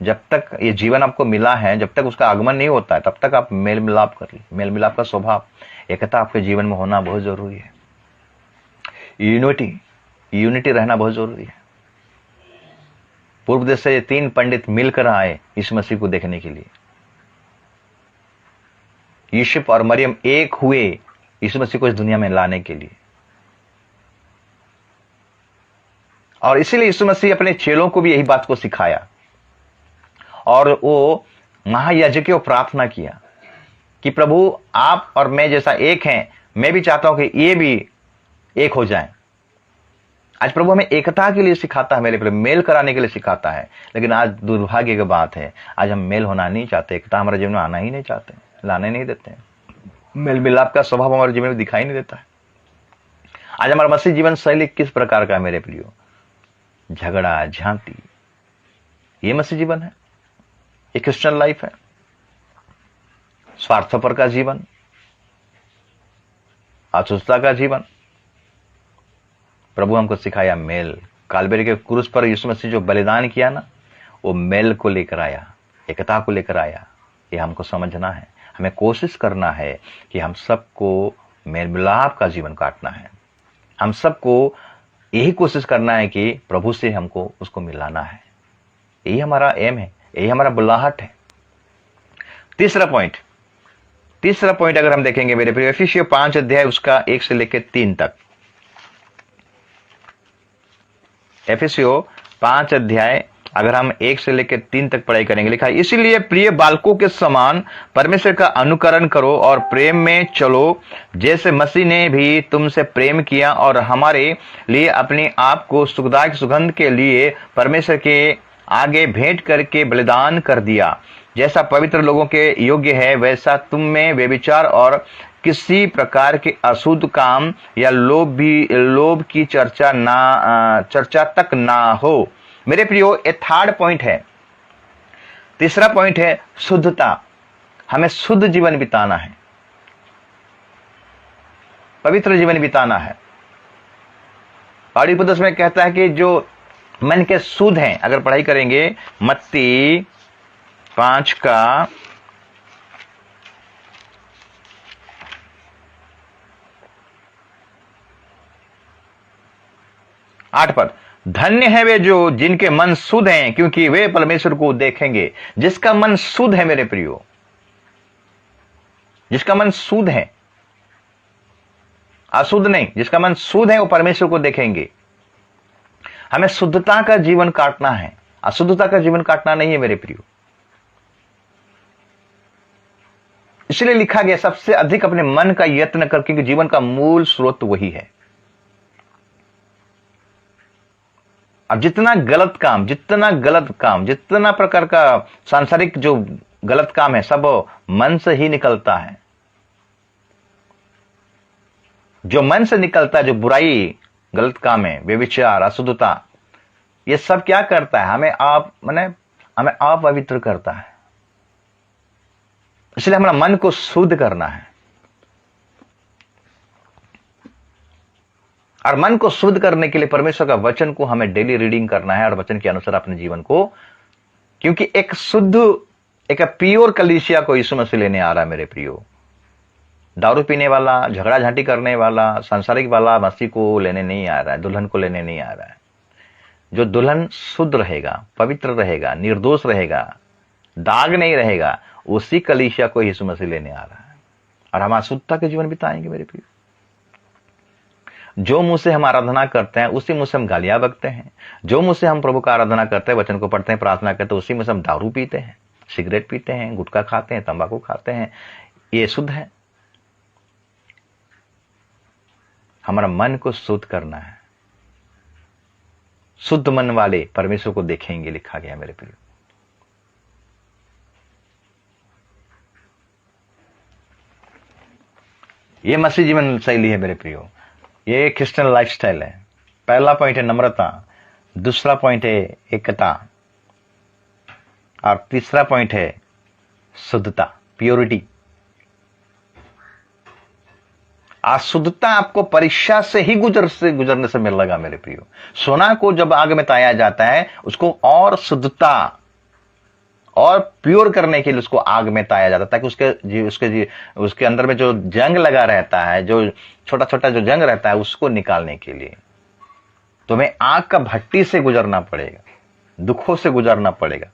जब तक ये जीवन आपको मिला है, जब तक उसका आगमन नहीं होता है, तब तक आप मेल मिलाप कर लीजिए। मेल मिलाप का स्वभाव, एकता आपके जीवन में होना बहुत जरूरी है। यूनिटी रहना बहुत जरूरी है। पूर्व देश से 3 पंडित मिलकर आए यीशु मसीह को देखने के लिए। यूसुफ और मरियम एक हुए यीशु मसीह को इस दुनिया में लाने के लिए, और इसीलिए यीशु मसीह अपने चेलों को भी यही बात को सिखाया, और वो महायाजक प्रार्थना किया कि प्रभु आप और मैं जैसा एक हैं, मैं भी चाहता हूं कि ये भी एक हो जाएं। आज प्रभु हमें एकता के लिए सिखाता है मेरे प्रिय, मेल कराने के लिए सिखाता है। लेकिन आज दुर्भाग्य की बात है, आज हम मेल होना नहीं चाहते, एकता हमारे जीवन में आना ही नहीं चाहते, लाने नहीं देते हैं। मेल मिलाप का स्वभाव हमारे जीवन में दिखाई नहीं देता है। आज हमारा मसीह जीवन शैली किस प्रकार का है मेरे प्रियो? झगड़ा झांती, ये मसीह जीवन है, ये क्रिश्चियन लाइफ है। स्वार्थपर का जीवन, अचुष्टता का जीवन। प्रभु हमको सिखाया मेल। कालबेरी के क्रूस पर यीशु मसीह जो बलिदान किया ना, वो मेल को लेकर आया, एकता को लेकर आया। ये हमको समझना है, हमें कोशिश करना है कि हम सबको मेल मिलाप का जीवन काटना है। हम सबको यही कोशिश करना है कि प्रभु से हमको उसको मिलाना है। यही हमारा एम है, यही हमारा बुलाहट है। तीसरा पॉइंट अगर हम देखेंगे मेरे प्रिय, एफिसियों 5 अध्याय उसका 1 से लेकर 3 तक। एफिसियों 5 अध्याय अगर हम 1 से लेकर 3 तक पढ़ाई करेंगे, लिखा है, इसीलिए प्रिय बालकों के समान परमेश्वर का अनुकरण करो और प्रेम में चलो, जैसे मसीह ने भी तुमसे प्रेम किया और हमारे लिए अपने आप को सुखदायक सुगंध के लिए परमेश्वर के आगे भेंट करके बलिदान कर दिया। जैसा पवित्र लोगों के योग्य है, वैसा तुम में व्यभिचार और किसी प्रकार के अशुद्ध काम या लोभ की चर्चा तक ना हो। मेरे प्रियो, ये 3rd पॉइंट है। तीसरा पॉइंट है शुद्धता। हमें शुद्ध जीवन बिताना है, पवित्र जीवन बिताना है। पौड़ी उपदेश में कहता है कि जो मन के शुद्ध हैं, अगर पढ़ाई करेंगे मत्ती 5 का 8 पद, धन्य है वे जो जिनके मन शुद्ध हैं, क्योंकि वे परमेश्वर को देखेंगे। जिसका मन शुद्ध है मेरे प्रियो, जिसका मन शुद्ध है, अशुद्ध नहीं, जिसका मन शुद्ध है वो परमेश्वर को देखेंगे। हमें शुद्धता का जीवन काटना है, अशुद्धता का जीवन काटना नहीं है मेरे प्रियो। इसलिए लिखा गया, सबसे अधिक अपने मन का यत्न कर, क्योंकि जीवन का मूल स्रोत वही है। अब जितना गलत काम, जितना प्रकार का सांसारिक जो गलत काम है, सब मन से ही निकलता है। जो मन से निकलता है, जो बुराई गलत काम है, व्यभिचार, अशुद्धता, ये सब क्या करता है? हमें अपवित्र करता है। इसलिए हमारा मन को शुद्ध करना है, और मन को शुद्ध करने के लिए परमेश्वर का वचन को हमें डेली रीडिंग करना है, और वचन के अनुसार अपने जीवन को, क्योंकि एक शुद्ध, एक प्योर कलीसिया को यीशु मसीह लेने आ रहा है मेरे प्रियो। दारू पीने वाला, झगड़ा झांटी करने वाला, सांसारिक वाला मसीह को लेने नहीं आ रहा है, दुल्हन को लेने नहीं आ रहा है। जो दुल्हन शुद्ध रहेगा, पवित्र रहेगा, निर्दोष रहेगा, दाग नहीं रहेगा, उसी कलीसिया को यीशु मसीह लेने आ रहा है, और हम अशुद्धता के जीवन बिताएंगे मेरे प्रिय। जो मुंह से हम आराधना करते हैं, उसी मुंह से हम गालियां बकते हैं। जो मुंह से हम प्रभु का आराधना करते हैं, वचन को पढ़ते हैं, प्रार्थना करते हैं, उसी मुंह से हम दारू पीते हैं, सिगरेट पीते हैं, गुटखा खाते हैं, तंबाकू खाते हैं। ये शुद्ध है? हमारा मन को शुद्ध करना है। शुद्ध मन वाले परमेश्वर को देखेंगे, लिखा गया मेरे प्रियो। ये मसीह जीवन शैली है मेरे प्रियो, ये क्रिश्चियन लाइफस्टाइल है। पहला पॉइंट है नम्रता, दूसरा पॉइंट है एकता, और तीसरा पॉइंट है शुद्धता, प्योरिटी। अशुद्धता आपको परीक्षा से ही गुजरने से मिल लगा मेरे प्रियो। सोना को जब आग में ताया जाता है, उसको और शुद्धता और प्योर करने के लिए उसको आग में ताया जाता है, ताकि उसके अंदर में जो जंग लगा रहता है, जो छोटा छोटा जो जंग रहता है, उसको निकालने के लिए तुम्हें आग का भट्टी से गुजरना पड़ेगा, दुखों से गुजरना पड़ेगा।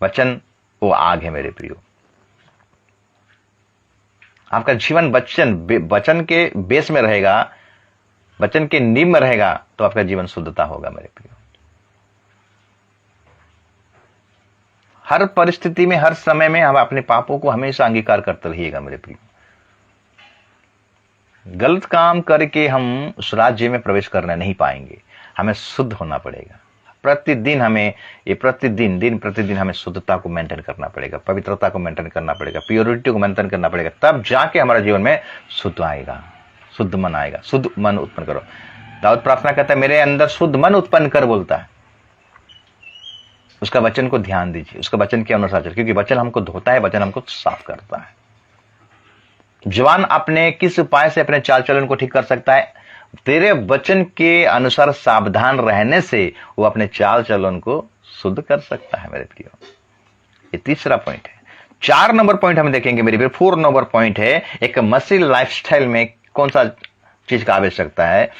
वचन वो आग है मेरे प्रियो। आपका जीवन वचन के बेस में रहेगा, वचन के नींव में रहेगा, तो आपका जीवन शुद्धता होगा मेरे प्रियो। हर परिस्थिति में, हर समय में हम अपने पापों को हमेशा अंगीकार करते रहिएगा मेरे प्रियो। गलत काम करके हम उस राज्य में प्रवेश करने नहीं पाएंगे, हमें शुद्ध होना पड़ेगा। प्रतिदिन दिन प्रतिदिन हमें शुद्धता को मेंटेन करना पड़ेगा, पवित्रता को मेंटेन करना पड़ेगा, प्योरिटी को मेंटेन करना पड़ेगा, तब जाके हमारा जीवन में शुद्ध आएगा, शुद्ध मन आएगा। शुद्ध मन उत्पन्न करो। दाऊद प्रार्थना करता है, मेरे अंदर शुद्ध मन उत्पन्न कर, बोलता है। उसका वचन को ध्यान दीजिए, उसका वचन के अनुसार चल, क्योंकि वचन हमको धोता है, वचन हमको साफ करता है। जवान अपने किस उपाय से अपने चाल चलन को ठीक कर सकता है? तेरे वचन के अनुसार सावधान रहने से वो अपने चाल चलन को शुद्ध कर सकता है मेरे प्रियो। ये तीसरा पॉइंट है। 4 नंबर पॉइंट हम देखेंगे मेरे प्रियो। 4 नंबर पॉइंट है, एक मसीह लाइफस्टाइल में कौन सा चीज का आवश्यकता है,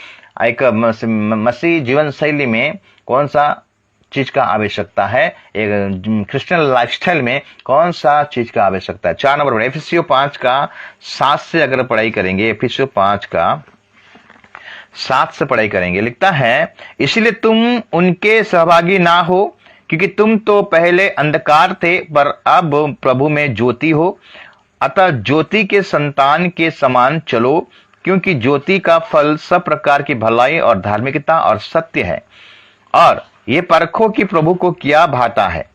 एक मसीह जीवन शैली में कौन सा चीज का आवश्यकता है, एक क्रिश्चियन लाइफस्टाइल में कौन सा चीज का आवश्यकता है। 4 नंबर एफिसियों 5 का 7 से अगर पढ़ाई करेंगे, एफिसियों 5 का 7 से पढ़ाई करेंगे, लिखता है, इसलिए तुम उनके सहभागी ना हो, क्योंकि तुम तो पहले अंधकार थे, पर अब प्रभु में ज्योति हो। अतः ज्योति के संतान के समान चलो, क्योंकि ज्योति का फल सब प्रकार की भलाई और धार्मिकता और सत्य है। और ये परखो कि प्रभु को क्या भाता है।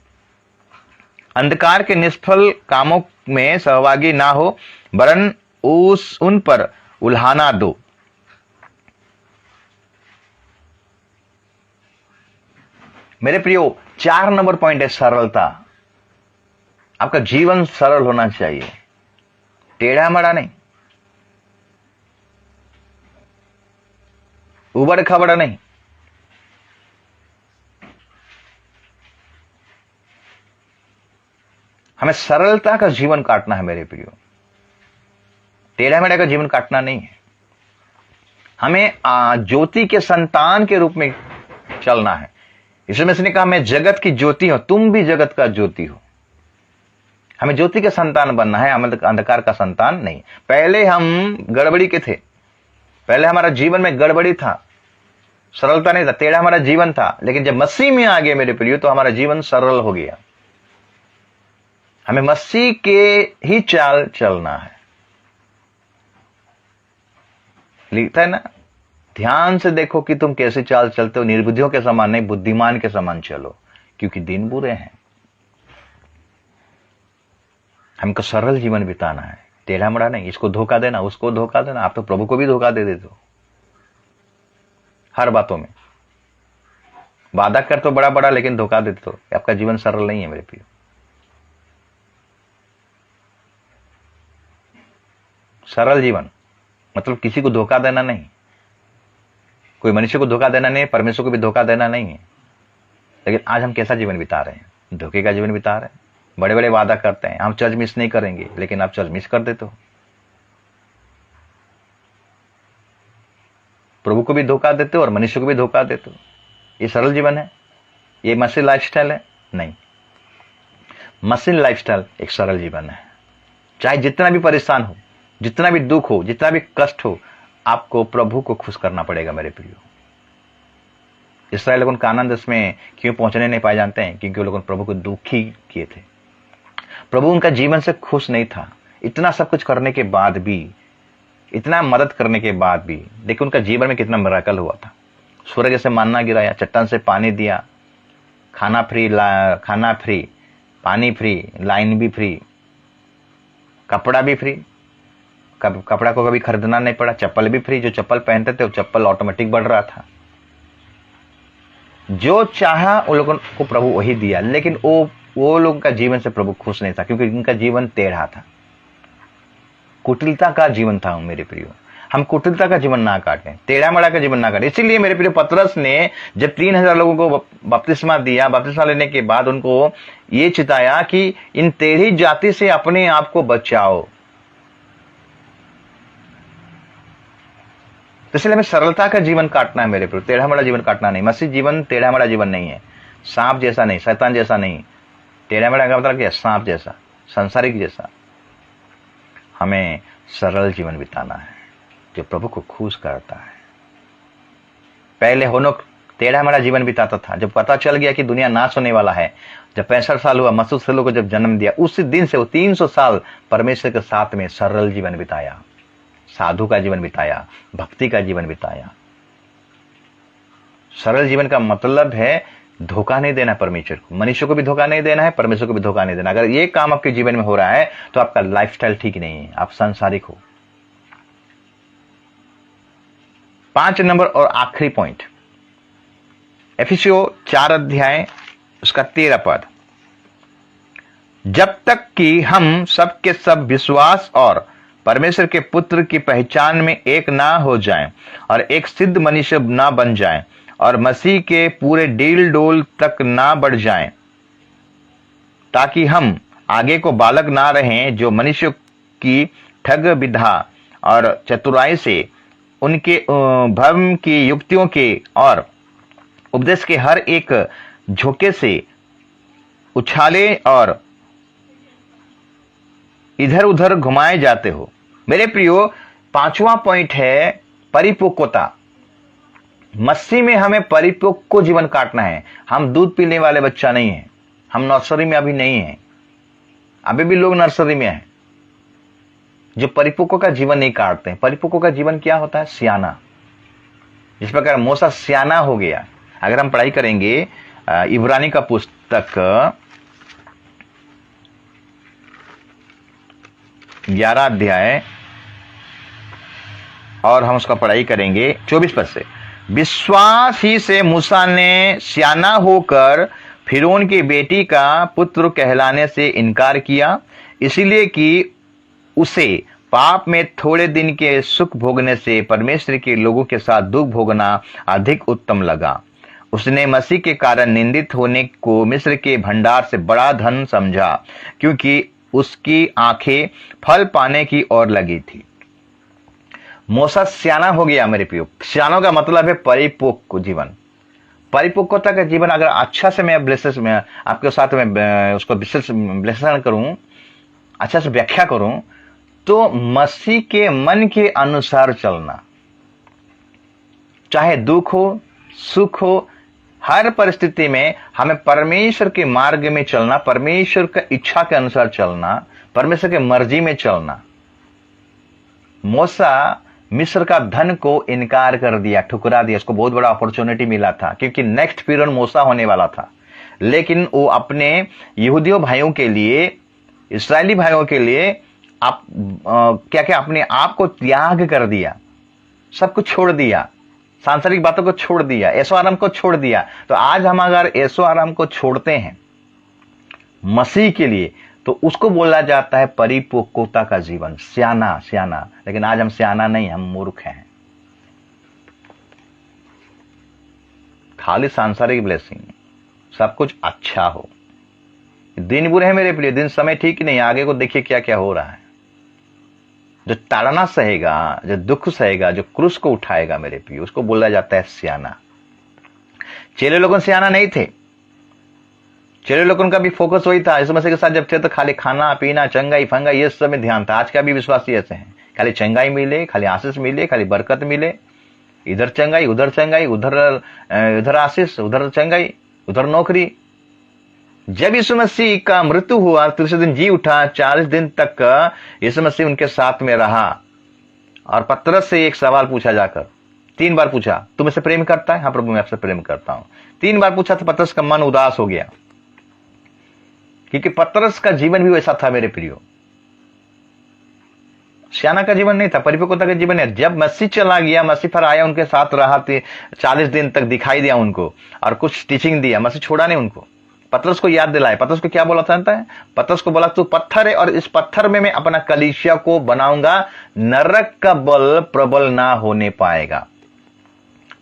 अंधकार के निष्फल कामों में सहभागी ना हो, वरन उन पर उल्हाना दो। मेरे प्रियो, 4 नंबर पॉइंट है सरलता। आपका जीवन सरल होना चाहिए, टेढ़ा मड़ा नहीं, उबड़ खबड़ नहीं। हमें सरलता का जीवन काटना है मेरे प्रियो, टेढ़ा मेढ़ा का जीवन काटना नहीं है। हमें ज्योति के संतान के रूप में चलना है। इसमें इसने कहा, मैं जगत की ज्योति हूं, तुम भी जगत का ज्योति हो। हमें ज्योति के संतान बनना है, हमें अंधकार का संतान नहीं। पहले हम गड़बड़ी के थे, पहले हमारा जीवन में गड़बड़ी था, सरलता नहीं था, टेढ़ा हमारा जीवन था। लेकिन जब मसीह में आ गए मेरे प्रियो, तो हमारा जीवन सरल हो गया। हमें मसीह के ही चाल चलना है। लिखता है ना, ध्यान से देखो कि तुम कैसे चाल चलते हो, निर्बुद्धियों के समान नहीं, बुद्धिमान के समान चलो, क्योंकि दिन बुरे हैं। हमको सरल जीवन बिताना है, टेढ़ा मड़ा नहीं, इसको धोखा देना, उसको धोखा देना। आप तो प्रभु को भी धोखा दे देते हो हर बातों में। वादा कर तो बड़ा बड़ा, लेकिन धोखा देते हो। आपका जीवन सरल नहीं है मेरे प्रिय। सरल जीवन मतलब किसी को धोखा देना नहीं, कोई मनुष्य को धोखा देना नहीं, परमेश्वर को भी धोखा देना नहीं है। लेकिन आज हम कैसा जीवन बिता रहे हैं? धोखे का जीवन बिता रहे हैं। बड़े बड़े वादा करते हैं, हम चर्च मिस नहीं करेंगे, लेकिन आप चर्च मिस कर देते हो। प्रभु को भी धोखा देते हो और मनुष्य को भी धोखा देते हो। ये सरल जीवन है? ये मसीह लाइफस्टाइल है? नहीं, मसीह लाइफस्टाइल एक सरल जीवन है। चाहे जितना भी परेशान हो, जितना भी दुख हो, जितना भी कष्ट हो, आपको प्रभु को खुश करना पड़ेगा मेरे प्रियो। इसराइल लोगों कानान देश में क्यों पहुंचने नहीं पाए जानते हैं? क्योंकि वो लोगों प्रभु को दुखी किए थे। प्रभु उनका जीवन से खुश नहीं था। इतना सब कुछ करने के बाद भी इतना मदद करने के बाद भी देखिए उनका जीवन में कितना मिराकल हुआ था। स्वर्ग से मन्ना गिराया, चट्टान से पानी दिया, खाना फ्री, पानी फ्री, लाइन भी फ्री, कपड़ा भी फ्री, कपड़ा को कभी खरीदना नहीं पड़ा, चप्पल भी फ्री, जो चप्पल पहनते थे वो चप्पल ऑटोमेटिक बढ़ रहा था। जो चाहा उन लोगों को प्रभु वही दिया, लेकिन वो लोगों का जीवन से प्रभु खुश नहीं था, क्योंकि उनका जीवन टेढ़ा था, कुटिलता का जीवन था। मेरे प्रियो, हम कुटिलता का जीवन ना काटें, टेढ़ा मेढ़ा का जीवन ना काटें। इसीलिए मेरे प्रियो पतरस ने जब 3000 लोगों को बपतिस्मा दिया, बपतिस्मा लेने के बाद उनको ये चिताया कि इन टेढ़ी जाति से अपने आप को बचाओ। इसलिए हमें सरलता का जीवन काटना है मेरे प्रियो, टेढ़ा मेढ़ा जीवन काटना नहीं। मसीह जीवन टेढ़ा मेढ़ा जीवन नहीं है, सांप जैसा नहीं, शैतान जैसा नहीं। टेढ़ा मेढ़ा का मतलब क्या? सांप जैसा, संसारिक जैसा। हमें सरल जीवन बिताना है जो प्रभु को खुश करता है। पहले होनोक टेढ़ा मेढ़ा जीवन बिताता था। जब पता चल गया कि दुनिया नाश होने वाला है, जब 65 साल हुआ, मसूद को जब जन्म दिया, उसी दिन से वो 300 साल परमेश्वर के साथ में सरल जीवन बिताया, साधु का जीवन बिताया, भक्ति का जीवन बिताया। सरल जीवन का मतलब है धोखा नहीं देना परमेश्वर को, मनुष्य को भी धोखा नहीं देना है, परमेश्वर को भी धोखा नहीं देना। अगर ये काम आपके जीवन में हो रहा है तो आपका लाइफस्टाइल ठीक नहीं है, आप सांसारिक हो। 5 नंबर और आखिरी पॉइंट, एफिसियों 4 अध्याय उसका 13 पद, जब तक कि हम सबके सब विश्वास और परमेश्वर के पुत्र की पहचान में एक ना हो जाएं और एक सिद्ध मनुष्य ना बन जाएं और मसीह के पूरे डील डोल तक ना बढ़ जाएं, ताकि हम आगे को बालक ना रहें जो मनुष्य की ठग विधा और चतुराई से, उनके भ्रम की युक्तियों के और उपदेश के हर एक झोंके से उछाले और इधर उधर घुमाए जाते हो। मेरे प्रियो, 5वां पॉइंट है परिपक्वता। मसीह में हमें परिपक्व जीवन काटना है। हम दूध पीने वाले बच्चा नहीं है, हम नर्सरी में अभी नहीं है, अभी भी लोग नर्सरी में हैं जो परिपक्व का जीवन नहीं काटते हैं। परिपक्व का जीवन क्या होता है? सियाना। जिस प्रकार मूसा सियाना हो गया। अगर हम पढ़ाई करेंगे इब्रानी का पुस्तक 11 अध्याय और हम उसका पढ़ाई करेंगे 24 पद से, विश्वास ही से मूसा ने सियाना होकर फिरौन की बेटी का पुत्र कहलाने से इनकार किया, इसलिए कि उसे पाप में थोड़े दिन के सुख भोगने से परमेश्वर के लोगों के साथ दुख भोगना अधिक उत्तम लगा। उसने मसीह के कारण निंदित होने को मिस्र के भंडार से बड़ा धन समझा, क्योंकि उसकी आंखें फल पाने की ओर लगी थी। मूसा सियाना हो गया मेरे प्रियो। सियानों का मतलब है परिपक्व जीवन। परिपक्वता का जीवन अगर अच्छा से मैं ब्लेसेस में आपके साथ में उसको विश्लेषण करूं, अच्छा से व्याख्या करूं, तो मसीह के मन के अनुसार चलना, चाहे दुख हो सुख हो, हर परिस्थिति में हमें परमेश्वर के मार्ग में चलना, परमेश्वर की इच्छा के अनुसार चलना, परमेश्वर के मर्जी में चलना। मूसा मिस्र का धन को इनकार कर दिया, ठुकरा दिया। उसको बहुत बड़ा अपॉर्चुनिटी मिला था, क्योंकि नेक्स्ट फिरौन मूसा होने वाला था, लेकिन वो अपने यहूदियों भाइयों के लिए, इस्राएली भाइयों के लिए क्या अपने आप को त्याग कर दिया, सब कुछ छोड़ दिया, सांसारिक बातों को छोड़ दिया, ऐशो आराम को छोड़ दिया। तो आज हम अगर ऐशो आराम को छोड़ते हैं मसीह के लिए, तो उसको बोला जाता है परिपक्वता का जीवन, सियाना। सियाना, लेकिन आज हम सियाना नहीं, हम मूर्ख हैं। खाली सांसारिक ब्लेसिंग, सब कुछ अच्छा हो। दिन बुरे हैं मेरे प्रिय, दिन समय ठीक नहीं, आगे को देखिए क्या क्या हो रहा है। जो ताड़ना सहेगा, जो दुख सहेगा, जो क्रूस को उठाएगा मेरे प्रिय, उसको बोला जाता है सियाना। चेले लोगों सियाना नहीं थे। चेले लोगों का भी फोकस वही था। इस मसीह के साथ जब थे तो खाली खाना पीना, चंगाई फंगाई, ये सब में ध्यान था। आज का भी विश्वासी ऐसे हैं, खाली चंगाई मिले, खाली आशीष मिले, खाली बरकत मिले, इधर चंगाई उधर आशीष, उधर चंगाई, उधर नौकरी। जब यीशु मसीह का मृत्यु हुआ, 3 दिन जी उठा, 40 दिन तक यीशु मसीह उनके साथ में रहा और पतरस से एक सवाल पूछा जाकर, 3 बार पूछा, तू मुझसे प्रेम करता है? हाँ प्रभु, मैं आपसे प्रेम करता हूं। 3 बार पूछा तो पतरस का मन उदास हो गया, क्योंकि पतरस का जीवन भी वैसा था मेरे प्रियो। श्याना का जीवन नहीं था, परिपक्वता का जीवन है। जब मसीह चला गया, मसीह फिर आया, उनके साथ रहा, 40 दिन तक दिखाई दिया उनको और कुछ टीचिंग दिया, मसीह छोड़ा नहीं उनको। पतरस को याद दिलाया। पतरस को क्या बोला था? पतरस को बोला, तू पत्थर है और इस पत्थर में मैं अपना कलीसिया को बनाऊंगा, नरक का बल प्रबल ना होने पाएगा।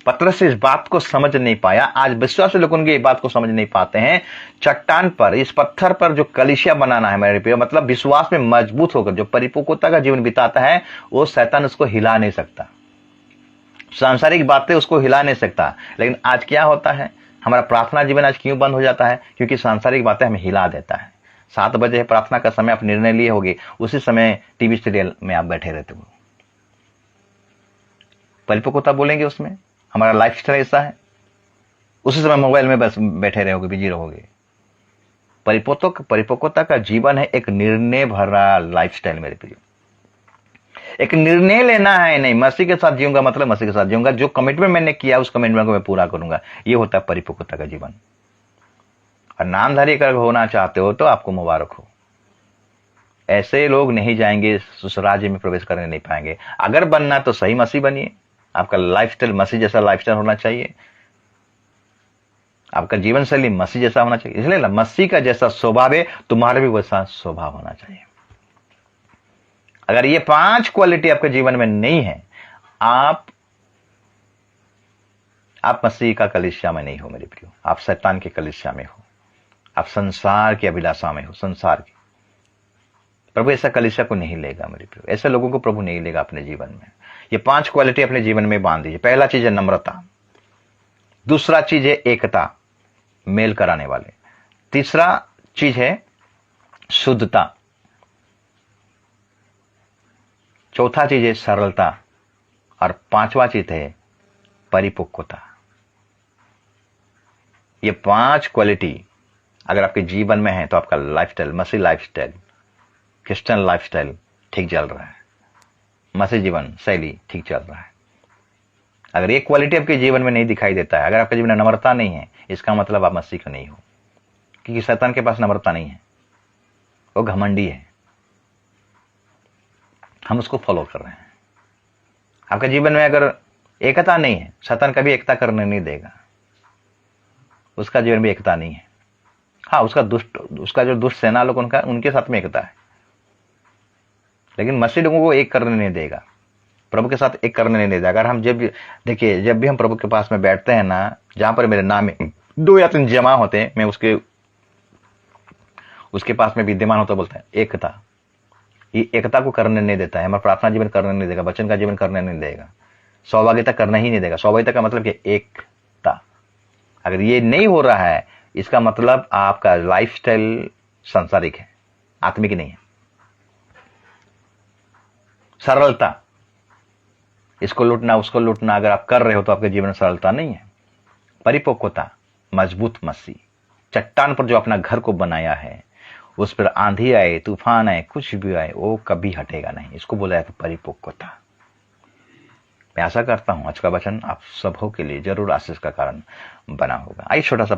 पतरस इस बात को समझ नहीं पाया। आज विश्वासी लोग उनकी बात को समझ नहीं पाते हैं। चट्टान पर, इस पत्थर पर जो कलीसिया बनाना है मेरे प्रिय, मतलब विश्वास में मजबूत होकर जो परिपक्वता का जीवन बिताता है, वो शैतान उसको हिला नहीं सकता, सांसारिक बातें उसको हिला नहीं सकता। लेकिन आज क्या होता है, हमारा प्रार्थना जीवन आज क्यों बंद हो जाता है? क्योंकि सांसारिक बातें हमें हिला देता है। 7 बजे प्रार्थना का समय, आप निर्णय लिए होगे, उसी समय टीवी सीरियल में आप बैठे रहते हो। परिपक्वता बोलेंगे उसमें, हमारा लाइफ स्टाइल ऐसा है, उसी समय मोबाइल में बस बैठे रहोगे, बिजी रहोगे। परिपक्वता का जीवन है एक निर्णय भरा लाइफ स्टाइल मेरे प्रिय। एक निर्णय लेना है, नहीं मसीह के साथ जीऊंगा मतलब मसीह के साथ जीऊंगा, जो कमिटमेंट मैंने किया उस कमिटमेंट को मैं पूरा करूंगा। ये होता है परिपक्वता का जीवन। और नामधारी अगर होना चाहते हो तो आपको मुबारक हो। ऐसे लोग नहीं जाएंगे, उस राज्य में प्रवेश करने नहीं पाएंगे। अगर बनना तो सही मसीह बनिए, आपका लाइफस्टाइल मसीह जैसा लाइफस्टाइल होना चाहिए, आपका जीवन शैली मसीह जैसा होना चाहिए। इसलिए मसीह का जैसा स्वभाव है, तुम्हारा भी वैसा स्वभाव होना चाहिए। अगर ये 5 क्वालिटी आपके जीवन में नहीं है, आप मसीह का कलीसिया में नहीं हो मेरे प्रियो, आप शैतान के कलीसिया में हो, आप संसार की अभिलाषा में हो, संसार की। प्रभु ऐसा कलीसिया को नहीं लेगा मेरे प्रियो, ऐसे लोगों को प्रभु नहीं लेगा अपने जीवन में। ये 5 क्वालिटी अपने जीवन में बांध दीजिए। पहला चीज है नम्रता, दूसरा चीज है एकता, मेल कराने वाले, तीसरा चीज है शुद्धता, चौथा चीज है सरलता, और 5वां चीज है परिपक्वता। ये 5 क्वालिटी अगर आपके जीवन में है तो आपका लाइफस्टाइल, मसीह लाइफस्टाइल, क्रिश्चियन लाइफस्टाइल ठीक चल रहा है, मसीह जीवन शैली ठीक चल रहा है। अगर ये क्वालिटी आपके जीवन में नहीं दिखाई देता है, अगर आपके जीवन में नम्रता नहीं है, इसका मतलब आप मसीह का नहीं हो, क्योंकि शैतान के पास नम्रता नहीं है, वो घमंडी है, हम उसको फॉलो कर रहे हैं। आपके जीवन में अगर एकता नहीं है, शैतान कभी एकता करने नहीं देगा, उसका जीवन में एकता नहीं है। हाँ, उसका जो दुष्ट सेना लोग उनके साथ में एकता है, लेकिन मसीह लोगों को एक करने नहीं देगा, प्रभु के साथ एक करने नहीं देगा। अगर हम जब भी हम प्रभु के पास में बैठते हैं ना, जहां पर मेरे नाम में 2 या 3 जमा होते हैं, मैं उसके पास में विद्यमान होता बोलता है एकता। ये एकता को करने नहीं देता है, हमारा प्रार्थना जीवन करने नहीं देगा, वचन का जीवन करने नहीं देगा, सहभागिता करना ही नहीं देगा। सहभागिता का मतलब कि एकता। अगर ये नहीं हो रहा है, इसका मतलब आपका लाइफस्टाइल सांसारिक है, आत्मिक नहीं है। सरलता, इसको लूटना उसको लूटना अगर आप कर रहे हो तो आपके जीवन में सरलता नहीं है। परिपक्वता, मजबूत मसीह, चट्टान पर जो अपना घर को बनाया है, उस पर आंधी आए, तूफान आए, कुछ भी आए, वो कभी हटेगा नहीं, इसको बोला है परिपक्वता। मैं आशा करता हूं आज का वचन आप सबों के लिए जरूर आशीष का कारण बना होगा। आइए छोटा सा